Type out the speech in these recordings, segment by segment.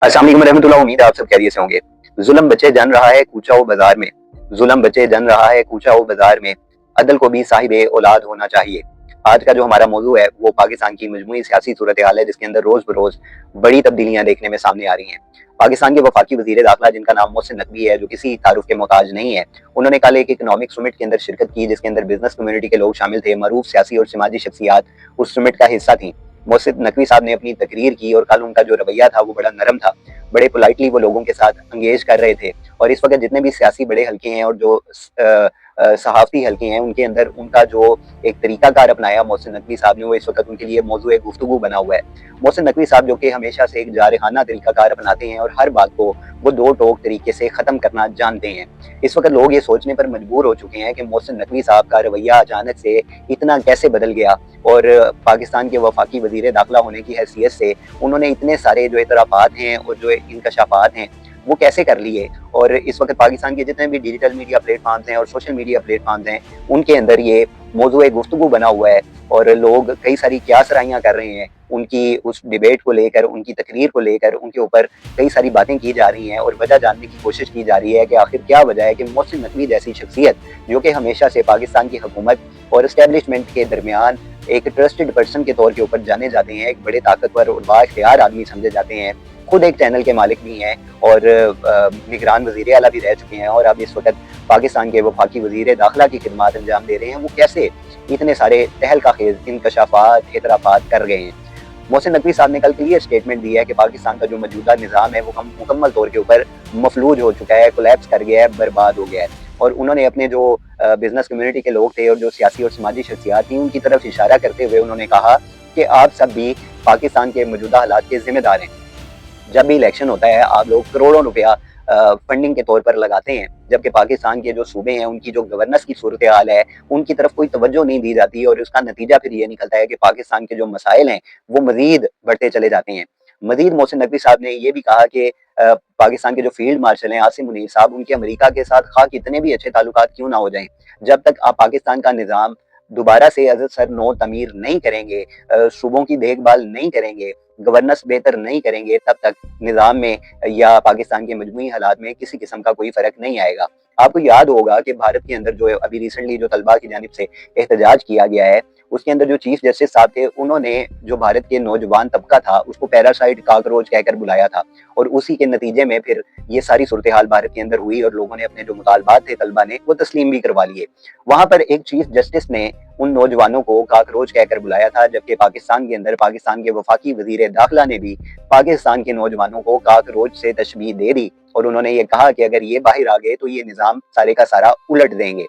अस्सलाम वालेकुम रहमतुल्लाह। उम्मीद है आप सब खैरियत से होंगे। जुल्म बचे जन रहा है कूचा वो बाजार में, जुल्म बचे जन रहा है कूचा वो बाजार में, अदल को भी साहिबे औलाद होना चाहिए। आज का जो हमारा मौजू है वो पाकिस्तान की मजमूई सियासी सूरत हाल है, जिसके अंदर रोज बरोज बड़ी तब्दीलियां देखने में सामने आ रही हैं। पाकिस्तान के वफाकी वजीर दाखिला, जिनका नाम मोहसिन नकवी है, जो किसी तारुफ के मोहताज नहीं है, उन्होंने कल एक इकोनॉमिक समिट के अंदर शिरकत की, जिसके अंदर बिजनेस कम्युनिटी के लोग शामिल थे। मरूफ सियासी और समाजी शख्सियात उस समिट का हिस्सा थी। मोहसिन नकवी साहब ने अपनी तकरीर की और कल उनका जो रवैया था वो बड़ा नरम था। बड़े पोलाइटली वो लोगों के साथ अंगेज कर रहे थे। और इस वक्त जितने भी सियासी बड़े हल्के हैं और जो सहाफ़ती हल्के हैं, उनके अंदर उनका जो एक तरीकाकार अपनाया मोहसिन नकवी साहब ने, वो इस वक्त उनके लिए मौजू गुफ्तगू बना हुआ है। मोहसिन नकवी साहब जो कि हमेशा से एक जारहाना तरीकाकार अपनाते हैं और हर बात को वो दो टोक तरीके से ख़त्म करना जानते हैं। इस वक्त लोग ये सोचने पर मजबूर हो चुके हैं कि मोहसिन नकवी साहब का रवैया अचानक से इतना कैसे बदल गया, और पाकिस्तान के वफाकी वज़ीर दाखिला होने की हैसियत से उन्होंने इतने सारे जो इतराफ़ात हैं और जो इंकशाफात हैं वो कैसे कर लिए। और इस वक्त पाकिस्तान के जितने भी डिजिटल मीडिया प्लेटफॉर्म्स हैं और सोशल मीडिया प्लेटफॉर्म्स हैं, उनके अंदर ये मौजू गुफ्तगू बना हुआ है और लोग कई सारी क्या सराहियाँ कर रहे हैं उनकी उस डिबेट को लेकर, उनकी तकरीर को लेकर। उनके ऊपर कई सारी बातें की जा रही हैं और वजह जानने की कोशिश की जा रही है कि आखिर क्या वजह है कि मोहसिन नकवी जैसी शख्सियत, जो कि हमेशा से पाकिस्तान की हुकूमत और इस्टेब्लिशमेंट के दरमियान एक ट्रस्टेड पर्सन के तौर के ऊपर जाने जाते हैं, एक बड़े ताकतवर और बाइख्तियार आदमी समझे जाते हैं, खुद एक चैनल के मालिक भी हैं और निगरान वज़ीर आला भी रह चुके हैं, और अब इस वक्त पाकिस्तान के वफाकी वज़ीर दाखिला की खिदमत अंजाम दे रहे हैं, वो कैसे इतने सारे तहलका खेज इंकशाफात एतराफ़ात कर गए हैं। मोहसिन नकवी साहब ने कल क्लियर स्टेटमेंट दी है कि पाकिस्तान का जो मौजूदा निज़ाम है वो मुकम्मल तौर के ऊपर मफलूज हो चुका है, कोलैप्स कर गया है, बर्बाद हो गया है। और उन्होंने अपने जो बिजनेस कम्युनिटी के लोग थे और जो सियासी और समाजी शख्सियात थी, उनकी तरफ इशारा करते हुए उन्होंने कहा कि आप सब भी पाकिस्तान के मौजूदा हालात के जिम्मेदार हैं। जब भी इलेक्शन होता है आप लोग करोड़ों रुपया फंडिंग के तौर पर लगाते हैं, जबकि पाकिस्तान के जो सूबे हैं उनकी जो गवर्नेंस की सूरत हाल है उनकी तरफ कोई तवज्जो नहीं दी जाती, और उसका नतीजा फिर ये निकलता है कि पाकिस्तान के जो मसाइल हैं वो मजीद बढ़ते चले जाते हैं। मजीद मोहसिन नकवी साहब ने ये भी कहा कि पाकिस्तान के जो फील्ड मार्शल हैं आसिम मुनीर साहब, उनके अमेरिका के साथ खा कितने भी अच्छे ताल्लुकात क्यों ना हो जाएं, जब तक आप पाकिस्तान का निज़ाम दोबारा से अज़द सर नो तमीर नहीं करेंगे, सूबों की देखभाल नहीं करेंगे, गवर्नेंस बेहतर नहीं करेंगे, तब तक निज़ाम में या पाकिस्तान के मजमूई हालात में किसी किस्म का कोई फ़र्क नहीं आएगा। आपको याद होगा कि भारत के अंदर जो अभी रिसेंटली जो तलबा की जानिब से एहतजाज किया गया है, उसके अंदर जो चीफ जस्टिस साहब थे, उन्होंने जो भारत के नौजवान तबका था उसको पैरासाइट काकरोच कहकर बुलाया था, और उसी के नतीजे में फिर ये सारी सूरत हाल भारत के अंदर हुई और लोगों ने अपने जो मुतालबात थे तलबा ने वो तस्लीम भी करवा लिए। वहां पर एक चीफ जस्टिस ने उन नौजवानों को काकरोच कहकर बुलाया था, जबकि पाकिस्तान के अंदर पाकिस्तान के वफाकी वजीर दाखिला ने भी पाकिस्तान के नौजवानों को काकरोच से तशबीह दे दी, और उन्होंने ये कहा कि अगर ये बाहर आ गए तो ये निज़ाम सारे का सारा उलट देंगे।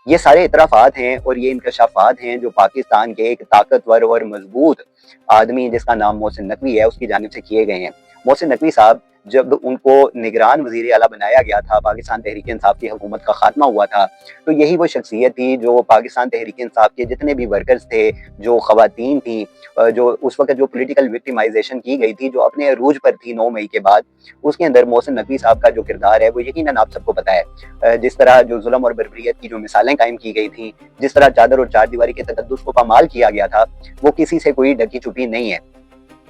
ये सारे इतराफात हैं और ये इंकशाफात हैं जो पाकिस्तान के एक ताकतवर और मजबूत आदमी जिसका नाम मोहसिन नकवी है उसकी जानिब से किए गए हैं। मोहसिन नकवी साहब जब उनको निगरान वज़ीर आला बनाया गया था, पाकिस्तान तहरीक इंसाफ की हुकूमत का खात्मा हुआ था, तो यही वो शख्सियत थी जो पाकिस्तान तहरीक इंसाफ के जितने भी वर्कर्स थे, जो ख़वातीन थी, जो उस वक्त जो पोलिटिकल विक्टिमाइजेशन की गई थी, जो अपने अरूज पर थी 9 मई के बाद, उसके अंदर मोहसिन नकवी साहब का जो किरदार है वो यकीनन आप सबको पता है। जिस तरह जो जुल्म और बर्बरियत की जो मिसालें कायम की गई थी, जिस तरह चादर और चार दीवारी के तकद्दुस को पामाल किया गया था, वो किसी से कोई ढकी छुपी नहीं है।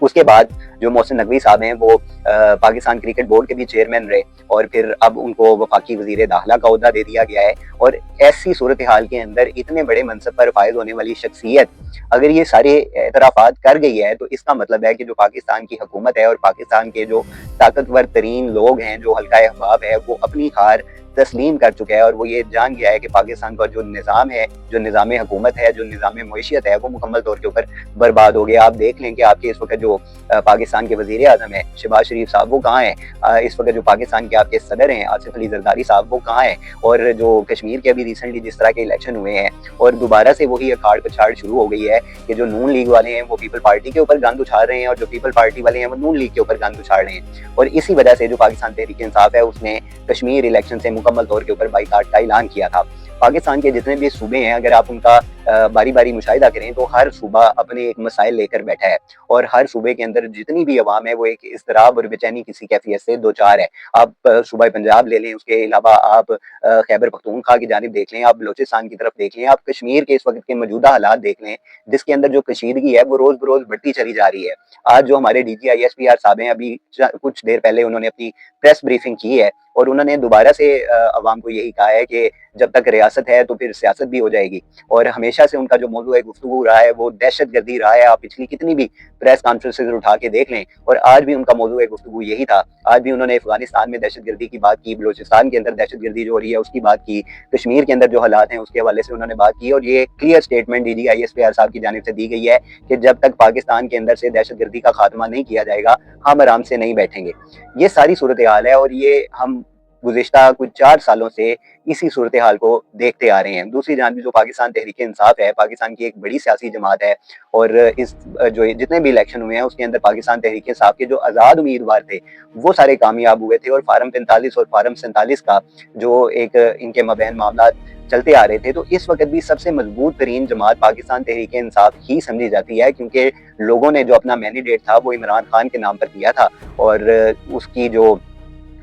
उसके बाद जो मोहसिन नकवी साहब हैं वो पाकिस्तान क्रिकेट बोर्ड के भी चेयरमैन रहे, और फिर अब उनको वफाकी वज़ीर दाखिला का ओहदा दे दिया गया है। और ऐसी सूरत हाल के अंदर इतने बड़े मनसब पर फायज होने वाली शख्सियत अगर ये सारे एतराफ़ात कर गई है, तो इसका मतलब है कि जो पाकिस्तान की हुकूमत है और पाकिस्तान के जो ताकतवर तरीन लोग हैं, जो हल्का अहबाब है, वो अपनी हार तस्लीम कर चुका है, और वो ये जान गया है कि पाकिस्तान का जो निज़ाम है, जो निज़ाम हुकूमत है, जो निज़ाम मईशत है, वो मुकम्मल तौर के ऊपर बर्बाद हो गया। आप देख लें कि आपके इस वक्त जो पाकिस्तान के वज़ीर आज़म है शहबाज शरीफ साहब, वो कहाँ हैं? इस वक्त जो पाकिस्तान के आपके सदर हैं आसिफ अली जरदारी साहब, वो कहाँ हैं? और जो कश्मीर के अभी रिसेंटली जिस तरह के इलेक्शन हुए हैं और दोबारा से वही अखाड़ पछाड़ शुरू हो गई है कि जो नून लीग वाले हैं वो पीपल पार्टी के ऊपर गंद उछाल रहे हैं, और जो पीपल पार्टी वाले हैं वो नून लीग के ऊपर गंद उछाल रहे हैं। और इसी वजह से जो पाकिस्तान तहरीक इंसाफ है उसने कश्मीर इलेक्शन से मुकम्मल तौर के ऊपर बाइकाट का ऐलान किया था। पाकिस्तान के जितने भी सूबे हैं, अगर आप उनका बारी बारी मुशाहिदा करें तो हर सूबा अपने एक मसाइल लेकर बैठा है, और हर सूबे के अंदर जितनी भी अवाम है वो एक इज़्तिराब और बेचैनी किसी कैफियत से दो चार है। आप सूबा पंजाब ले लें, उसके अलावा आप खैबर पख्तूनख्वा की जानिब देख लें, आप बलोचिस्तान की तरफ देख लें, आप कश्मीर के इस वक्त के मौजूदा हालात देख लें, जिसके अंदर जो कशीदगी है वो रोज़ बरोज़ बढ़ती चली जा रही है। आज जो हमारे DGISPR साहब हैं, अभी कुछ देर पहले उन्होंने अपनी प्रेस ब्रीफिंग की है और उन्होंने दोबारा से अवाम को यही कहा है कि जब तक रियासत है तो फिर सियासत भी हो जाएगी। और हमेशा से उनका जो मौजू है गुफ्तगू रहा है वो दहशत गर्दी रहा है। आप पिछली कितनी भी प्रेस कॉन्फ्रेंसेज उठा के देख लें, और आज भी उनका मौजू है गुफ्तगू यही था। आज भी उन्होंने अफगानिस्तान में दहशत गर्दी की बात की, बलोचिस्तान के अंदर दहशत गर्दी जो हो रही है उसकी बात की, कश्मीर के अंदर जो हालात हैं उसके हवाले से उन्होंने बात की, और ये क्लियर स्टेटमेंट DGISPR साहब की जानिब से दी गई है कि जब तक पाकिस्तान के अंदर से दहशत गर्दी का खात्मा नहीं किया जाएगा हम आराम से नहीं बैठेंगे। ये सारी सूरत हाल है, और ये हम गुज़िश्ता कुछ 4 सालों से इसी सूरत हाल को देखते आ रहे हैं। दूसरी जानिब जो पाकिस्तान तहरीक इंसाफ है, पाकिस्तान की एक बड़ी सियासी जमात है, और इस जो जितने भी इलेक्शन हुए हैं उसके अंदर पाकिस्तान तहरीक इंसाफ के जो आज़ाद उम्मीदवार थे वो सारे कामयाब हुए थे, और फार्म 45 और फार्म 47 का जो एक इनके मबैन मामला चलते आ रहे थे। तो इस वक्त भी सबसे मजबूत तरीन जमात पाकिस्तान तहरीक इंसाफ ही समझी जाती है, क्योंकि लोगों ने जो अपना मैंडेट था वो इमरान खान के नाम पर किया था, और उसकी जो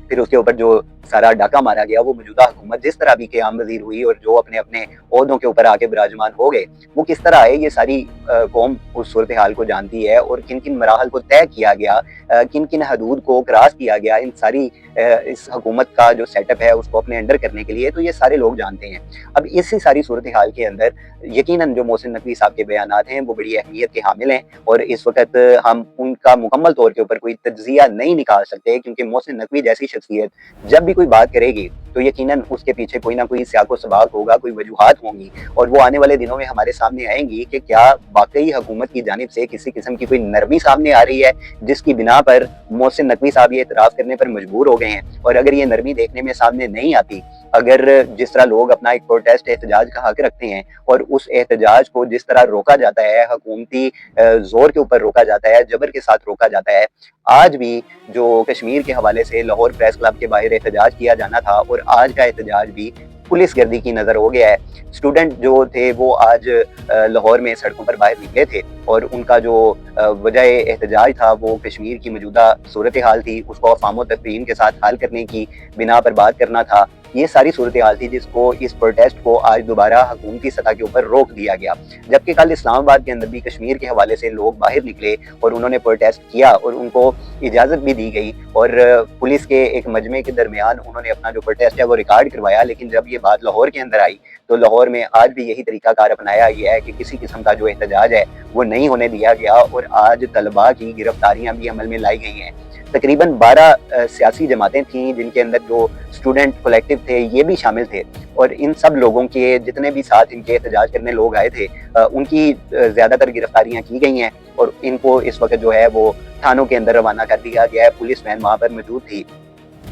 फिर उसके ऊपर जो सारा डाका मारा गया वो मौजूदा हुकूमत जिस तरह भी क़याम पज़ीर हुई और जो अपने अपने ओहदों के ऊपर आके विराजमान हो गए वो किस तरह आए, ये सारी कौम उस सूरत हाल को जानती है, और किन किन मराहल को तय किया गया, किन किन हदूद को क्रॉस किया गया इन सारी इस हुकूमत का जो सेटअप है उसको अपने अंडर करने के लिए, तो ये सारे लोग जानते हैं। अब इसी सारी सूरत हाल के अंदर यकीनन जो मोहसिन नकवी साहब के बयानात हैं वो बड़ी अहमियत के हामिल हैं, और इस वक्त हम उनका मुकम्मल तौर के ऊपर कोई तज्जिया नहीं निकाल सकते, क्योंकि मोहसिन नकवी जैसी शख्सियत जब भी कोई बात करेगी तो यकीनन उसके पीछे कोई ना कोई सियाको सबाक होगा, कोई वजूहात होंगी, और वो आने वाले दिनों में हमारे सामने आएंगी कि क्या वाकई हुकूमत की जानिब से किसी किस्म की कोई नरमी सामने आ रही है जिसकी बिना पर मोहसिन नकवी साहब ये इतराफ़ करने पर मजबूर हो गए हैं। और अगर ये नरमी देखने में सामने नहीं आती, अगर जिस तरह लोग अपना एक प्रोटेस्ट एहतजाज का हक रखते हैं और उस एहतजाज को जिस तरह रोका जाता है, हुकूमती जोर के ऊपर रोका जाता है, जबर के साथ रोका जाता है, आज भी जो कश्मीर के हवाले से लाहौर प्रेस क्लब के बाहर एहतजाज किया जाना था और आज का एहतजाज भी पुलिस गर्दी की नजर हो गया है। स्टूडेंट जो थे वो आज लाहौर में सड़कों पर बाहर निकले थे, और उनका जो वजह एहतजाज था वो कश्मीर की मौजूदा सूरत हाल थी, उसको अफ़ाम व तफ़हीम के साथ हल करने की बिना पर बात करना था। ये सारी सूरत हाल थी जिसको इस प्रोटेस्ट को आज दोबारा हुकूमती सतह के ऊपर रोक दिया गया। जबकि कल इस्लामाबाद के अंदर भी कश्मीर के हवाले से लोग बाहर निकले और उन्होंने प्रोटेस्ट किया, और उनको इजाज़त भी दी गई, और पुलिस के एक मजमे के दरमियान उन्होंने अपना जो प्रोटेस्ट है वो रिकॉर्ड करवाया। लेकिन जब ये बात लाहौर के अंदर आई तो लाहौर में आज भी यही तरीकाकार अपनाया गया है कि किसी किस्म का जो एहतजाज है वो नहीं होने दिया गया, और आज तलबा की गिरफ्तारियां भी अमल में लाई गई हैं। तकरीबन 12 सियासी जमातें थीं जिनके अंदर जो स्टूडेंट कलेक्टिव थे ये भी शामिल थे, और इन सब लोगों के जितने भी साथ इनके एहतजाज करने लोग आए थे उनकी ज़्यादातर गिरफ्तारियां की गई हैं, और इनको इस वक्त जो है वो थानों के अंदर रवाना कर दिया गया है। पुलिस वैन वहाँ पर मौजूद थी।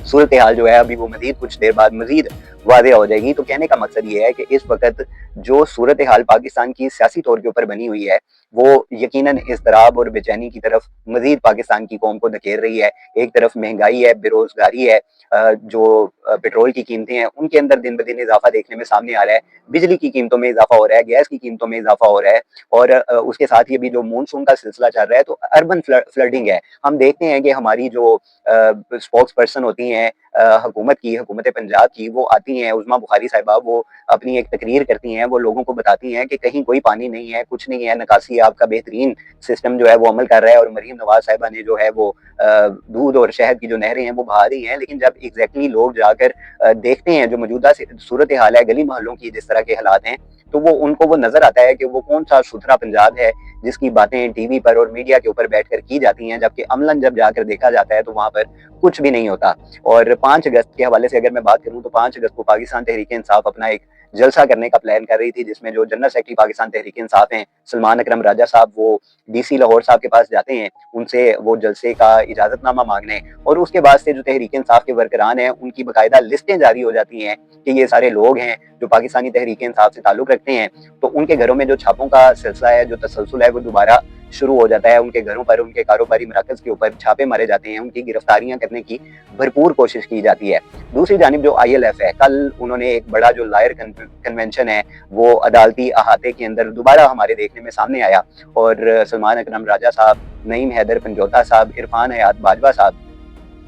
सूरत हाल जो है अभी वो मजीद कुछ देर बाद मजीद वाज़ेह हो जाएगी। तो कहने का मकसद ये है कि इस वक्त जो सूरत हाल पाकिस्तान की सियासी तौर के ऊपर बनी हुई है वो यकीनन इज़्तिराब और बेचैनी की तरफ मजीद पाकिस्तान की कौम को धकेल रही है। एक तरफ महंगाई है, बेरोजगारी है, जो पेट्रोल की कीमतें हैं उनके अंदर दिन ब दिन इजाफा देखने में सामने आ रहा है, बिजली की कीमतों में इजाफा हो रहा है, गैस की कीमतों में इजाफा हो रहा है, और उसके साथ ही अभी जो मानसून का सिलसिला चल रहा है तो अर्बन फ्लडिंग है। हम देखते हैं कि हमारी जो स्पोक्स पर्सन होती हैं हुकूमत पंजाब की, वो आती हैं, उज़मा बुखारी साहिबा, वो अपनी एक तकरीर करती हैं, वो लोगों को बताती हैं कि कहीं कोई पानी नहीं है, कुछ नहीं है, निकासी आपका बेहतरीन सिस्टम जो है वो अमल कर रहा है, और मरीम नवाज साहिबा ने जो है वो दूध और शहद की जो नहरें हैं वो बहा दी हैं। लेकिन जब एग्जैक्टली लोग जाकर देखते हैं जो मौजूदा सूरत हाल है गली मोहल्लों की, जिस तरह के हालात हैं, तो वो उनको वो नजर आता है कि वो कौन सा सुथरा पंजाब है जिसकी बातें टीवी पर और मीडिया के ऊपर बैठकर की जाती हैं, जबकि अमलन जब जाकर देखा जाता है तो वहाँ पर कुछ भी नहीं होता। और 5 अगस्त के हवाले से अगर मैं बात करूँ तो 5 अगस्त को पाकिस्तान तहरीक इंसाफ अपना एक जलसा करने का प्लान कर रही थी, जिसमें जो जनरल सेक्रेटरी पाकिस्तान तहरीक इंसाफ हैं सलमान अकरम राजा साहब, वो DC लाहौर साहब के पास जाते हैं, उनसे वो जलसे का इजाजतनामा मांगने, और उसके बाद से जो तहरीक इंसाफ के वर्करान हैं उनकी बाकायदा लिस्टें जारी हो जाती हैं कि ये सारे लोग हैं जो पाकिस्तानी तहरीक इंसाफ से ताल्लुक़ रखते हैं, तो उनके घरों में जो छापों का सिलसिला है, जो तसलसल है, वो दोबारा शुरू हो जाता है। उनके घरों पर, उनके कारोबारी मराकज़ के ऊपर छापे मारे जाते हैं, उनकी गिरफ्तारियां करने की भरपूर कोशिश की जाती है। दूसरी जानिब जो ILF है, कल उन्होंने एक बड़ा जो लायर कन्वेंशन है वो अदालती अहाते के अंदर दोबारा हमारे देखने में सामने आया, और सलमान अकरम राजा साहब, नईम हैदर पंजोता साहब, इरफान हयात बाजवा साहब,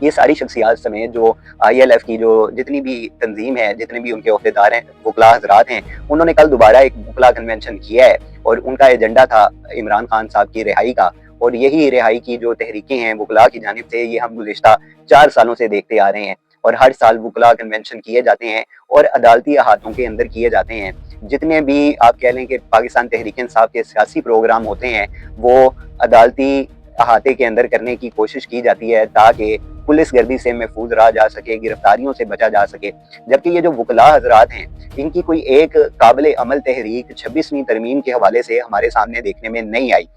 ये सारी शख्सियात समेत जो ILF की जो जितनी भी तंजीम है, जितने भी उनके ओहदेदार हैं, वकला हजरात हैं, उन्होंने कल दोबारा एक वकला कन्वेंशन किया है, और उनका एजेंडा था इमरान खान साहब की रिहाई का। और यही रिहाई की जो तहरीकें हैं वकला की जानिब से, ये हम गुज़िश्ता 4 सालों से देखते आ रहे हैं, और हर साल वकला कन्वेंशन किए जाते हैं और अदालती अहातों के अंदर किए जाते हैं। जितने भी आप कह लें कि पाकिस्तान तहरीक इंसाफ के सियासी प्रोग्राम होते हैं, वो अदालती अहाते के अंदर करने की कोशिश की जाती है ताकि पुलिस गर्दी से महफूज रहा जा सके, गिरफ्तारियों से बचा जा सके। जबकि ये जो वकला हजरात हैं, इनकी कोई एक काबिल अमल तहरीक 26वीं तरमीम के हवाले से हमारे सामने देखने में नहीं आई।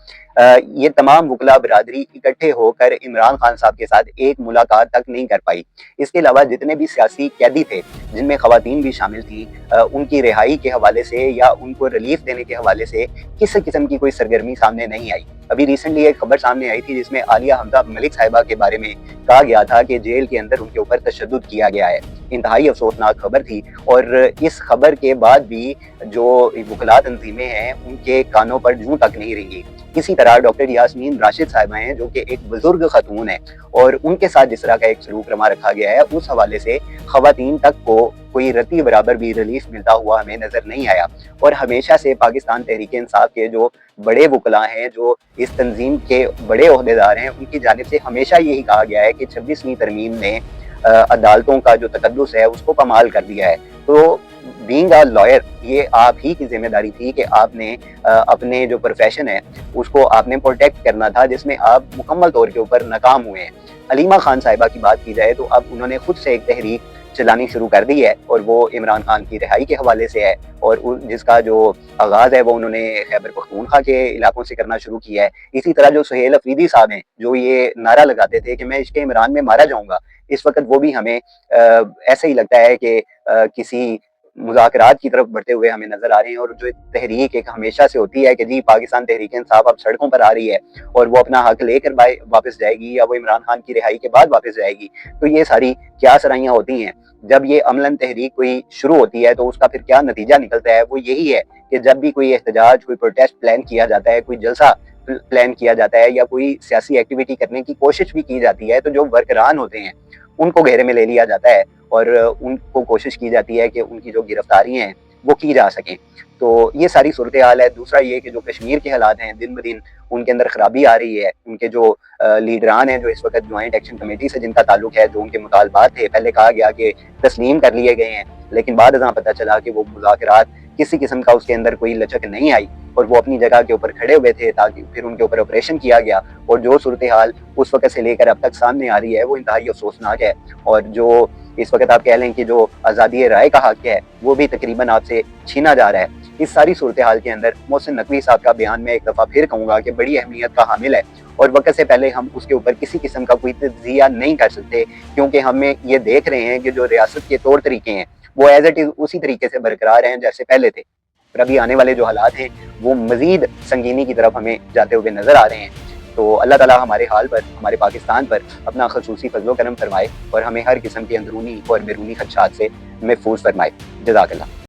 ये तमाम वकला बरादरी इकट्ठे होकर इमरान खान साहब के साथ एक मुलाकात तक नहीं कर पाई। इसके अलावा जितने भी सियासी कैदी थे, जिनमें खवातीन भी शामिल थी, उनकी रिहाई के हवाले से या उनको रिलीफ देने के हवाले से किसी किस्म की कोई सरगर्मी सामने नहीं आई। अभी रिसेंटली एक खबर सामने आई थी जिसमें आलिया हमजा मलिक साहिबा के बारे में कहा गया था कि जेल के अंदर उनके ऊपर तशद्दुद किया गया है। इंतहाई अफसोसनाक खबर थी, और इस खबर के बाद भी जो वकला तंजीमें हैं, उनके कानों पर जूं तक नहीं रेंगी। इसी तरह डॉक्टर यास्मीन राशिद साहिबा हैं, जो कि एक बुजुर्ग खतून है, और उनके साथ जिस तरह का एक सलूक रमा रखा गया है, उस हवाले से खवातीन तक को कोई रत्ती बराबर भी रिलीफ मिलता हुआ हमें नजर नहीं आया। और हमेशा से पाकिस्तान तहरीक इंसाफ के जो बड़े वकला हैं, जो इस तंजीम के बड़े ओहदेदार हैं, उनकी जानिब से हमेशा यही कहा गया है कि 26वीं तरमीम ने अदालतों का जो तकद्दुस है उसको कमाल कर दिया है। तो बीइंग अ लॉयर, ये आप ही की जिम्मेदारी थी कि आपने अपने जो प्रोफेशन है उसको आपने प्रोटेक्ट करना था, जिसमें आप मुकम्मल तौर के ऊपर नाकाम हुए हैं। अलीमा खान साहिबा की बात की जाए तो अब उन्होंने खुद से एक तहरीक चलानी शुरू कर दी है, और वो इमरान खान की रिहाई के हवाले से है, और जिसका जो आगाज़ है वो उन्होंने खैबर पख्तूनख्वा के इलाकों से करना शुरू किया है। इसी तरह जो सुहेल अफरीदी साहब हैं, जो ये नारा लगाते थे कि मैं इश्क़े इमरान में मारा जाऊँगा, इस वक्त वो भी हमें ऐसे ही लगता है कि किसी मुज़ाकरात की तरफ बढ़ते हुए हमें नजर आ रहे हैं। और जो तहरीक एक हमेशा से होती है कि जी पाकिस्तान तहरीक इंसाफ अब सड़कों पर आ रही है और वो अपना हक लेकर वापस जाएगी, या वो इमरान खान की रिहाई के बाद वापस जाएगी, तो ये सारी क्या सराहियां होती हैं। जब ये अमलन तहरीक कोई शुरू होती है तो उसका फिर क्या नतीजा निकलता है, वो यही है कि जब भी कोई एहतजाज, कोई प्रोटेस्ट प्लान किया जाता है, कोई जलसा प्लान किया जाता है, या कोई सियासी एक्टिविटी करने की कोशिश भी की जाती है, तो जो वर्करान होते हैं उनको घेरे में ले लिया जाता है, और उनको कोशिश की जाती है कि उनकी जो गिरफ्तारी हैं वो की जा सकें। तो ये सारी सूरत हाल है। दूसरा ये कि जो कश्मीर के हालात हैं, दिन ब दिन उनके अंदर खराबी आ रही है। उनके जो लीडरान हैं, जो इस वक्त ज्वाइंट एक्शन कमेटी से जिनका ताल्लुक है, जो उनके मुतालबात थे, पहले कहा गया कि तस्लीम कर लिए गए हैं, लेकिन बाद अज़ां पता चला कि वो मुज़ाकरात किसी किस्म का उसके अंदर कोई लचक नहीं आई, और वो अपनी जगह के ऊपर खड़े हुए थे, ताकि फिर उनके ऊपर ऑपरेशन किया गया। और जो सूरत हाल उस वक्त से लेकर अब तक सामने आ रही है वो इंतहाई अफसोसनाक है। और जो इस वक्त आप कह लें कि जो आज़ादी राय का हक है वो भी तकरीबन आपसे छीना जा रहा है। इस सारी सूरत हाल के अंदर मोहसिन नकवी साहब का बयान मैं एक दफ़ा फिर कहूँगा कि बड़ी अहमियत का हामिल है, और वक्त से पहले हम उसके ऊपर किसी किस्म का कोई तज्ज़िया नहीं कर सकते, क्योंकि हमें ये देख रहे हैं कि जो रियासत के तौर तरीके हैं वो एज इट इज़ उसी तरीके से बरकरार हैं जैसे पहले थे। और अभी आने वाले जो हालात हैं वो मज़ीद संगीनी की तरफ हमें जाते हुए नज़र आ रहे हैं। तो अल्लाह ताला हमारे हाल पर, हमारे पाकिस्तान पर अपना ख़ुसूसी फज़्ल व करम फरमाए, और हमें हर किस्म के अंदरूनी और बैरूनी खदशात से महफूज फरमाए। जज़ाकल्लाह।